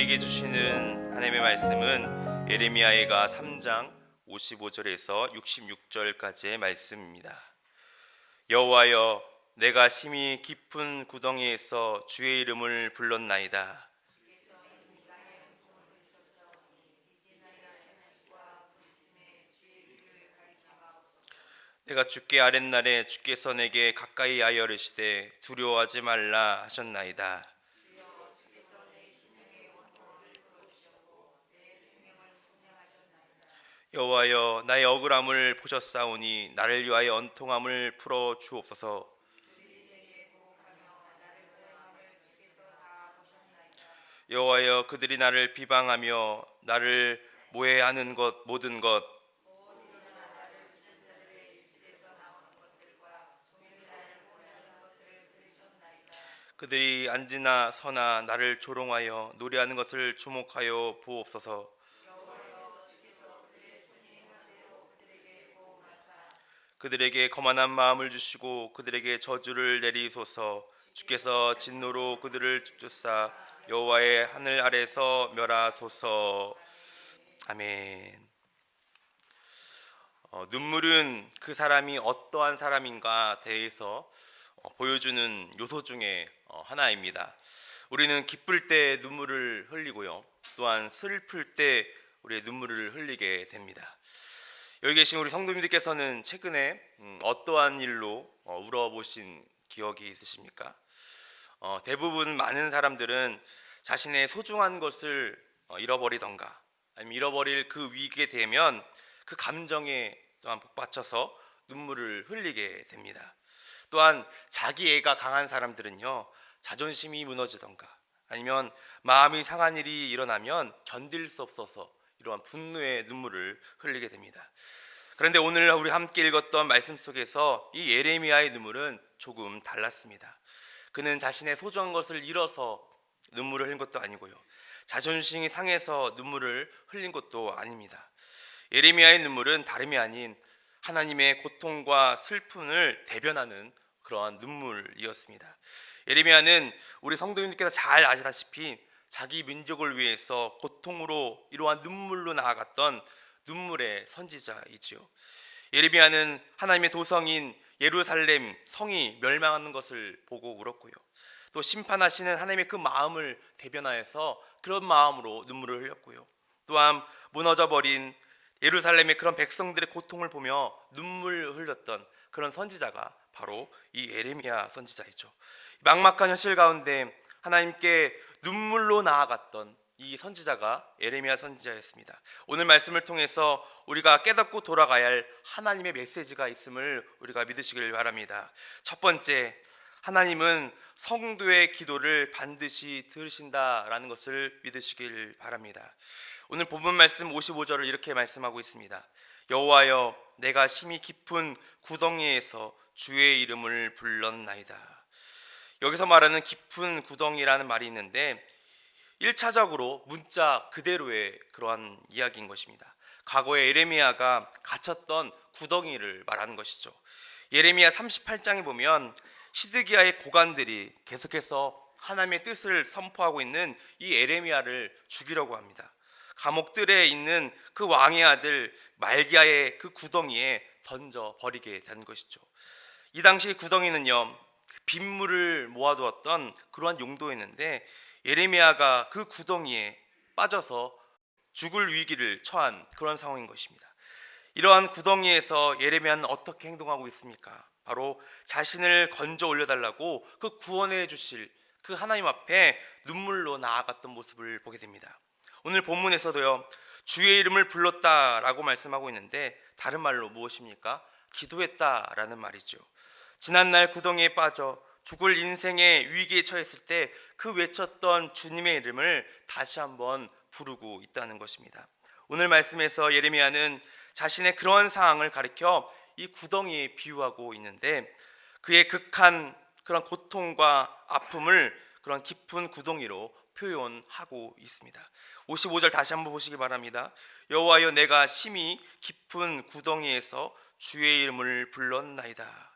우리에게 주시는 하나님의 말씀은 예레미야가 3장 55절에서 66절까지의 말씀입니다. 여호와여, 내가 심히 깊은 구덩이에서 주의 이름을 불렀나이다. 내가 주께 아랫날에 주께서 내게 가까이 하여 이르시되 두려워하지 말라 하셨나이다. 여호와여, 나의 억울함을 보셨사오니 나를 위하여 언통함을 풀어 주옵소서. 여호와여, 그들이 나를 비방하며 나를 모해하는 것 모든 것, 그들이 앉으나 서나 나를 조롱하여 노래하는 것을 주목하여 보옵소서. 그들에게 거만한 마음을 주시고 그들에게 저주를 내리소서. 주께서 진노로 그들을 쫓사 여호와의 하늘 아래서 멸하소서. 아멘. 눈물은 그 사람이 어떠한 사람인가 대해서 보여주는 요소 중에 하나입니다. 우리는 기쁠 때 눈물을 흘리고요, 또한 슬플 때 우리의 눈물을 흘리게 됩니다. 여기 계신 우리 성도님들께서는 최근에 어떠한 일로 울어보신 기억이 있으십니까? 대부분 많은 사람들은 자신의 소중한 것을 잃어버리던가 아니면 잃어버릴 그 위기에 되면 그 감정에 또한 복받쳐서 눈물을 흘리게 됩니다. 또한 자기애가 강한 사람들은요, 자존심이 무너지던가 아니면 마음이 상한 일이 일어나면 견딜 수 없어서 이러한 분노의 눈물을 흘리게 됩니다. 그런데 오늘 우리 함께 읽었던 말씀 속에서 이 예레미야의 눈물은 조금 달랐습니다. 그는 자신의 소중한 것을 잃어서 눈물을 흘린 것도 아니고요, 자존심이 상해서 눈물을 흘린 것도 아닙니다. 예레미야의 눈물은 다름이 아닌 하나님의 고통과 슬픔을 대변하는 그러한 눈물이었습니다. 예레미야는 우리 성도님들께서 잘 아시다시피 자기 민족을 위해서 고통으로 이러한 눈물로 나아갔던 눈물의 선지자이지요. 예레미야는 하나님의 도성인 예루살렘 성이 멸망하는 것을 보고 울었고요, 또 심판하시는 하나님의 그 마음을 대변하여서 그런 마음으로 눈물을 흘렸고요, 또한 무너져버린 예루살렘의 그런 백성들의 고통을 보며 눈물을 흘렸던 그런 선지자가 바로 이 예레미야 선지자이죠. 막막한 현실 가운데 하나님께 눈물로 나아갔던 이 선지자가 예레미야 선지자였습니다. 오늘 말씀을 통해서 우리가 깨닫고 돌아가야 할 하나님의 메시지가 있음을 우리가 믿으시길 바랍니다. 첫 번째, 하나님은 성도의 기도를 반드시 들으신다라는 것을 믿으시길 바랍니다. 오늘 본문 말씀 55절을 이렇게 말씀하고 있습니다. 여호와여, 내가 심히 깊은 구덩이에서 주의 이름을 불렀나이다. 여기서 말하는 깊은 구덩이라는 말이 있는데 1차적으로 문자 그대로의 그러한 이야기인 것입니다. 과거에 예레미야가 갇혔던 구덩이를 말하는 것이죠. 예레미야 38장에 보면 시드기야의 고관들이 계속해서 하나님의 뜻을 선포하고 있는 이 예레미야를 죽이려고 합니다. 감옥들에 있는 그 왕의 아들 말기야의 그 구덩이에 던져 버리게 된 것이죠. 이 당시 구덩이는요, 빗물을 모아두었던 그러한 용도였는데 예레미야가 그 구덩이에 빠져서 죽을 위기를 처한 그런 상황인 것입니다. 이러한 구덩이에서 예레미야는 어떻게 행동하고 있습니까? 바로 자신을 건져 올려달라고 그 구원해 주실 그 하나님 앞에 눈물로 나아갔던 모습을 보게 됩니다. 오늘 본문에서도요, 주의 이름을 불렀다라고 말씀하고 있는데 다른 말로 무엇입니까? 기도했다라는 말이죠. 지난날 구덩이에 빠져 죽을 인생의 위기에 처했을 때 그 외쳤던 주님의 이름을 다시 한번 부르고 있다는 것입니다. 오늘 말씀에서 예레미야는 자신의 그런 상황을 가리켜 이 구덩이에 비유하고 있는데 그의 극한 그런 고통과 아픔을 그런 깊은 구덩이로 표현하고 있습니다. 55절 다시 한번 보시기 바랍니다. 여호와여, 내가 심히 깊은 구덩이에서 주의 이름을 불렀나이다.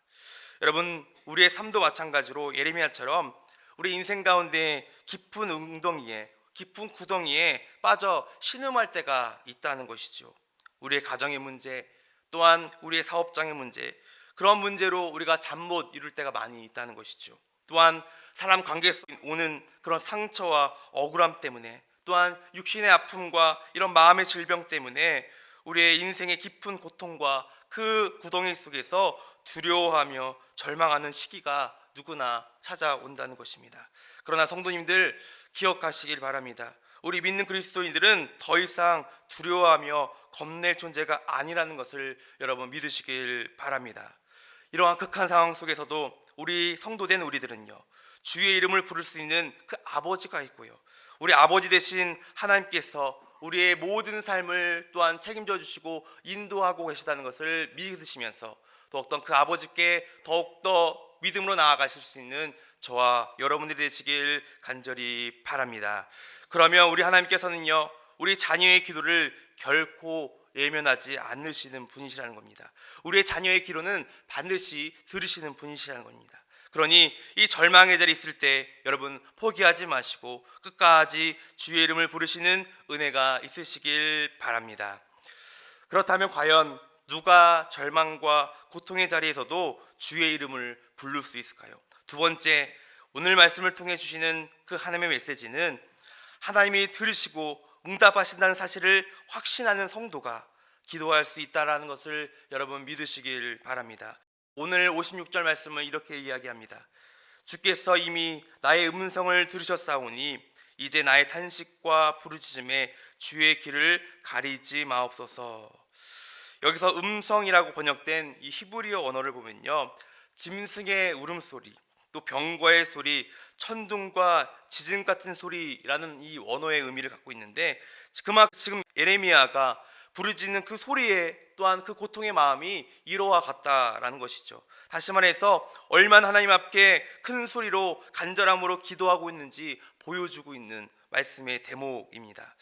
여러분, 우리의 삶도 마찬가지로 예레미야처럼 우리 인생 가운데 깊은 웅덩이에 깊은 구덩이에 빠져 신음할 때가 있다는 것이죠. 우리의 가정의 문제, 또한 우리의 사업장의 문제, 그런 문제로 우리가 잠 못 이룰 때가 많이 있다는 것이죠. 또한 사람 관계 속에 오는 그런 상처와 억울함 때문에, 또한 육신의 아픔과 이런 마음의 질병 때문에 우리의 인생의 깊은 고통과 그 구덩이 속에서 두려워하며 절망하는 시기가 누구나 찾아온다는 것입니다. 그러나 성도님들 기억하시길 바랍니다. 우리 믿는 그리스도인들은 더 이상 두려워하며 겁낼 존재가 아니라는 것을 여러분 믿으시길 바랍니다. 이러한 극한 상황 속에서도 우리 성도된 우리들은요, 주의 이름을 부를 수 있는 그 아버지가 있고요, 우리 아버지 되신 하나님께서 우리의 모든 삶을 또한 책임져 주시고 인도하고 계시다는 것을 믿으시면서 또 어떤 그 아버지께 더욱더 믿음으로 나아가실 수 있는 저와 여러분들이 되시길 간절히 바랍니다. 그러면 우리 하나님께서는요, 우리 자녀의 기도를 결코 예면하지 않으시는 분이시라는 겁니다. 우리의 자녀의 기도는 반드시 들으시는 분이시라는 겁니다. 그러니 이 절망의 자리에 있을 때 여러분 포기하지 마시고 끝까지 주의 이름을 부르시는 은혜가 있으시길 바랍니다. 그렇다면 과연 누가 절망과 고통의 자리에서도 주의 이름을 부를 수 있을까요? 두 번째, 오늘 말씀을 통해 주시는 그 하나님의 메시지는 하나님이 들으시고 응답하신다는 사실을 확신하는 성도가 기도할 수 있다는 것을 여러분 믿으시길 바랍니다. 오늘 56절 말씀을 이렇게 이야기합니다. 주께서 이미 나의 음성을 들으셨사오니 이제 나의 탄식과 부르짖음에 주의 길을 가리지 마옵소서. 여기서 음성이라고 번역된 이 히브리어 언어를 보면요, 짐승의 울음소리, 또 병과의 소리, 천둥과 지진 같은 소리라는 이 언어의 의미를 갖고 있는데, 그만큼 지금 예레미야가 부르짖는 그 소리에 또한 그 고통의 마음이 이러와 같다라는 것이죠. 다시 말해서 얼마나 하나님 앞에 큰 소리로 간절함으로 기도하고 있는지 보여주고 있는 말씀의 대목입니다.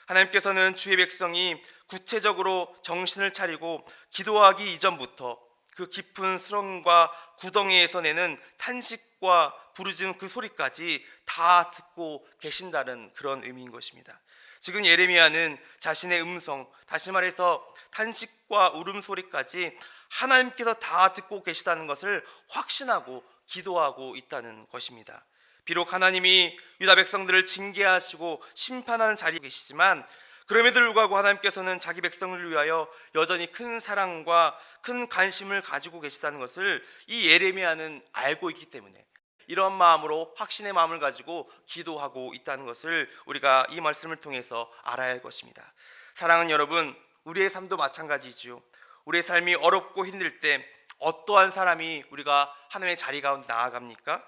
하나님께서는 주의 백성이 구체적으로 정신을 차리고 기도하기 이전부터 그 깊은 수렁과 구덩이에서 내는 탄식과 부르짖는 그 소리까지 다 듣고 계신다는 그런 의미인 것입니다. 지금 예레미야는 자신의 음성, 다시 말해서 탄식과 울음소리까지 하나님께서 다 듣고 계시다는 것을 확신하고 기도하고 있다는 것입니다. 비록 하나님이 유다 백성들을 징계하시고 심판하는 자리에 계시지만 그럼에도 불구하고 하나님께서는 자기 백성을 위하여 여전히 큰 사랑과 큰 관심을 가지고 계시다는 것을 이 예레미야는 알고 있기 때문에 이런 마음으로 확신의 마음을 가지고 기도하고 있다는 것을 우리가 이 말씀을 통해서 알아야 할 것입니다. 사랑하는 여러분, 우리의 삶도 마찬가지지요. 우리의 삶이 어렵고 힘들 때 어떠한 사람이 우리가 하나님의 자리 가운데 나아갑니까?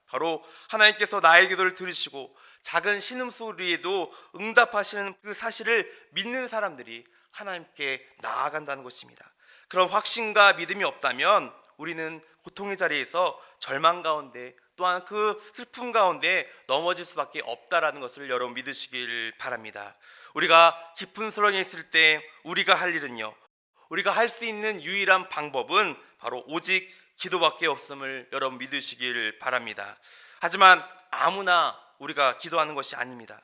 바로 하나님께서 나의 기도를 들으시고 작은 신음소리에도 응답하시는 그 사실을 믿는 사람들이 하나님께 나아간다는 것입니다. 그런 확신과 믿음이 없다면 우리는 고통의 자리에서 절망 가운데 또한 그 슬픔 가운데 넘어질 수밖에 없다라는 것을 여러분 믿으시길 바랍니다. 우리가 깊은 수렁에 있을 때 우리가 할 일은요, 우리가 할 수 있는 유일한 방법은 바로 오직 기도밖에 없음을 여러분 믿으시길 바랍니다. 하지만 아무나 우리가 기도하는 것이 아닙니다.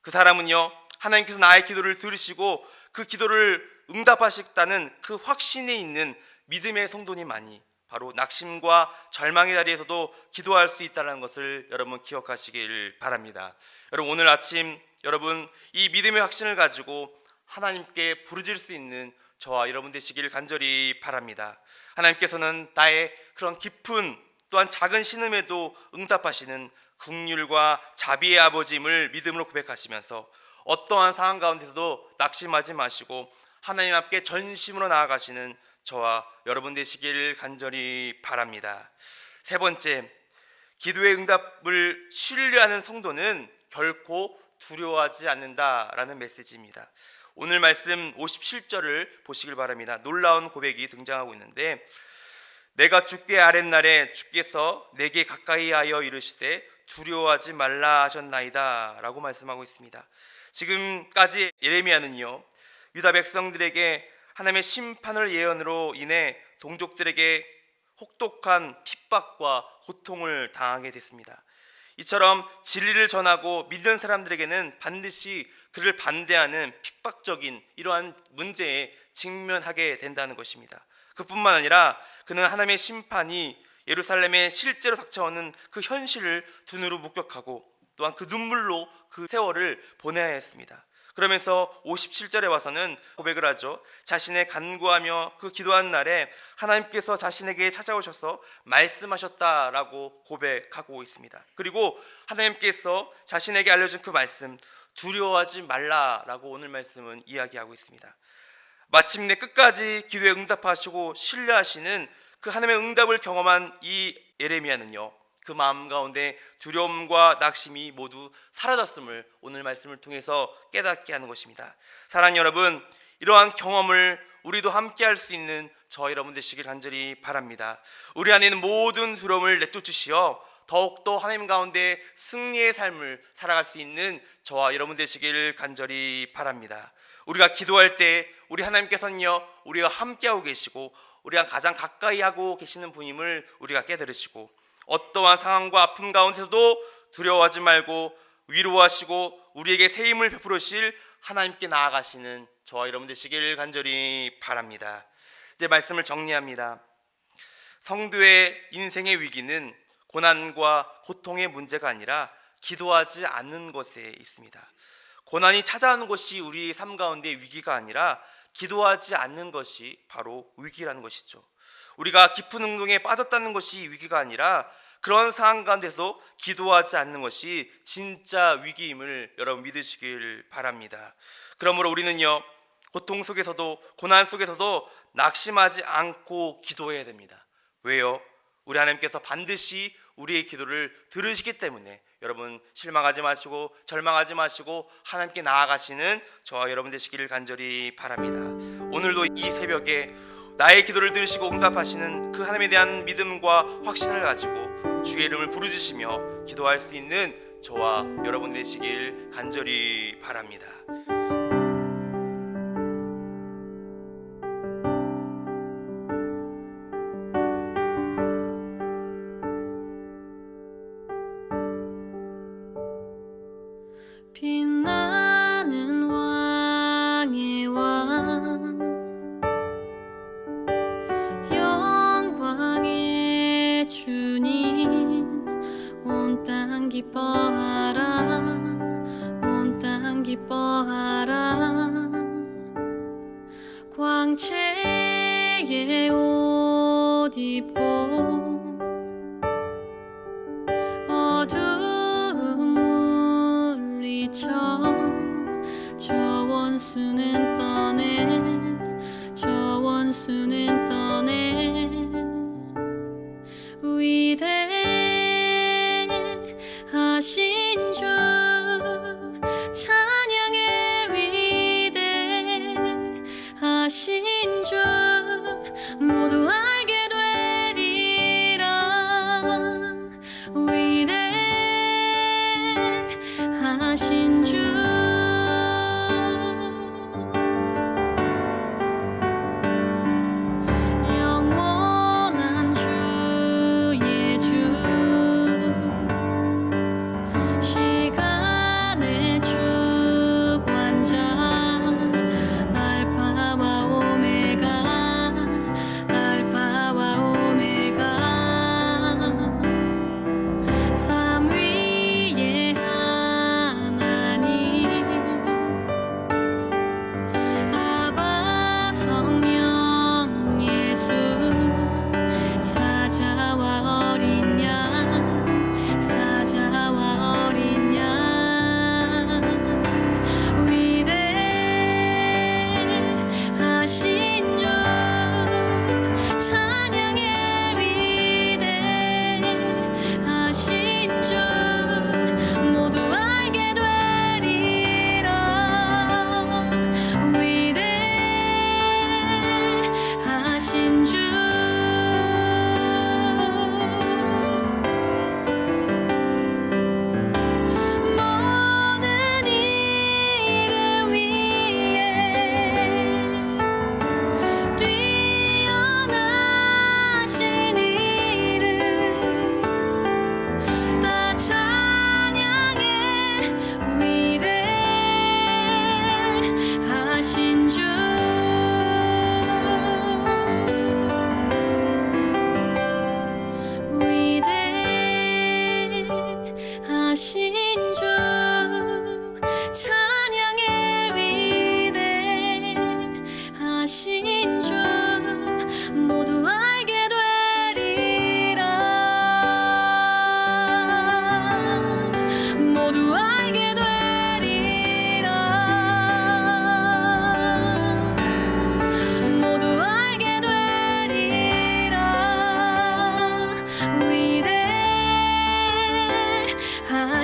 그 사람은요, 하나님께서 나의 기도를 들으시고 그 기도를 응답하시겠다는 그 확신에 있는 믿음의 성도님만이 바로 낙심과 절망의 자리에서도 기도할 수 있다는 것을 여러분 기억하시길 바랍니다. 여러분 오늘 아침 여러분 이 믿음의 확신을 가지고 하나님께 부르짖을 수 있는 저와 여러분 되시길 간절히 바랍니다. 하나님께서는 나의 그런 깊은 또한 작은 신음에도 응답하시는 긍휼과 자비의 아버지임을 믿음으로 고백하시면서 어떠한 상황 가운데서도 낙심하지 마시고 하나님 앞에 전심으로 나아가시는 저와 여러분 되시길 간절히 바랍니다. 세 번째, 기도의 응답을 신뢰하는 성도는 결코 두려워하지 않는다라는 메시지입니다. 오늘 말씀 57절을 보시길 바랍니다. 놀라운 고백이 등장하고 있는데, 내가 주께 아랫날에 주께서 내게 가까이 하여 이르시되 두려워하지 말라 하셨나이다 라고 말씀하고 있습니다. 지금까지 예레미야는요, 유다 백성들에게 하나님의 심판을 예언으로 인해 동족들에게 혹독한 핍박과 고통을 당하게 됐습니다. 이처럼 진리를 전하고 믿는 사람들에게는 반드시 그를 반대하는 핍박적인 이러한 문제에 직면하게 된다는 것입니다. 그뿐만 아니라 그는 하나님의 심판이 예루살렘에 실제로 닥쳐오는 그 현실을 두 눈으로 목격하고 또한 그 눈물로 그 세월을 보내야 했습니다. 그러면서 57절에 와서는 고백을 하죠. 자신의 간구하며 그 기도한 날에 하나님께서 자신에게 찾아오셔서 말씀하셨다라고 고백하고 있습니다. 그리고 하나님께서 자신에게 알려준 그 말씀, 두려워하지 말라라고 오늘 말씀은 이야기하고 있습니다. 마침내 끝까지 기도에 응답하시고 신뢰하시는 그 하나님의 응답을 경험한 이 예레미야는요, 그 마음 가운데 두려움과 낙심이 모두 사라졌음을 오늘 말씀을 통해서 깨닫게 하는 것입니다. 사랑하는 여러분, 이러한 경험을 우리도 함께 할 수 있는 저 여러분 되시길 간절히 바랍니다. 우리 안에 있는 모든 두려움을 내쫓으시어 더욱더 하나님 가운데 승리의 삶을 살아갈 수 있는 저와 여러분 되시길 간절히 바랍니다. 우리가 기도할 때 우리 하나님께서는요, 우리가 함께하고 계시고 우리가 가장 가까이 하고 계시는 분임을 우리가 깨달으시고 어떠한 상황과 아픔 가운데서도 두려워하지 말고 위로하시고 우리에게 새 힘을 베풀으실 하나님께 나아가시는 저와 여러분 되시길 간절히 바랍니다. 이제 말씀을 정리합니다. 성도의 인생의 위기는 고난과 고통의 문제가 아니라 기도하지 않는 것에 있습니다. 고난이 찾아오는 것이 우리의 삶 가운데 위기가 아니라 기도하지 않는 것이 바로 위기라는 것이죠. 우리가 깊은 운동에 빠졌다는 것이 위기가 아니라 그런 상황 가운데서 기도하지 않는 것이 진짜 위기임을 여러분 믿으시길 바랍니다. 그러므로 우리는요, 고통 속에서도 고난 속에서도 낙심하지 않고 기도해야 됩니다. 왜요? 우리 하나님께서 반드시 우리의 기도를 들으시기 때문에 여러분 실망하지 마시고 절망하지 마시고 하나님께 나아가시는 저와 여러분 되시기를 간절히 바랍니다. 오늘도 이 새벽에 나의 기도를 들으시고 응답하시는 그 하나님에 대한 믿음과 확신을 가지고 주의 이름을 부르짖으며 기도할 수 있는 저와 여러분 되시길 간절히 바랍니다. 빛나는 왕의 왕 영광의 주님 온 땅 기뻐하라 온 땅 기뻐하라 광채의 옷 입고 저 원수는 떠내 위대하신 주 찬양의 위대하신 주 모두 알게 되리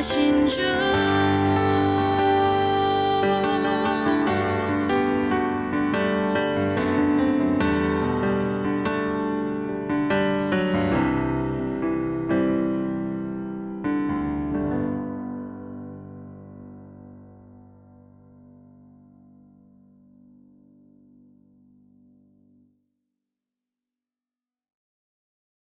하신 주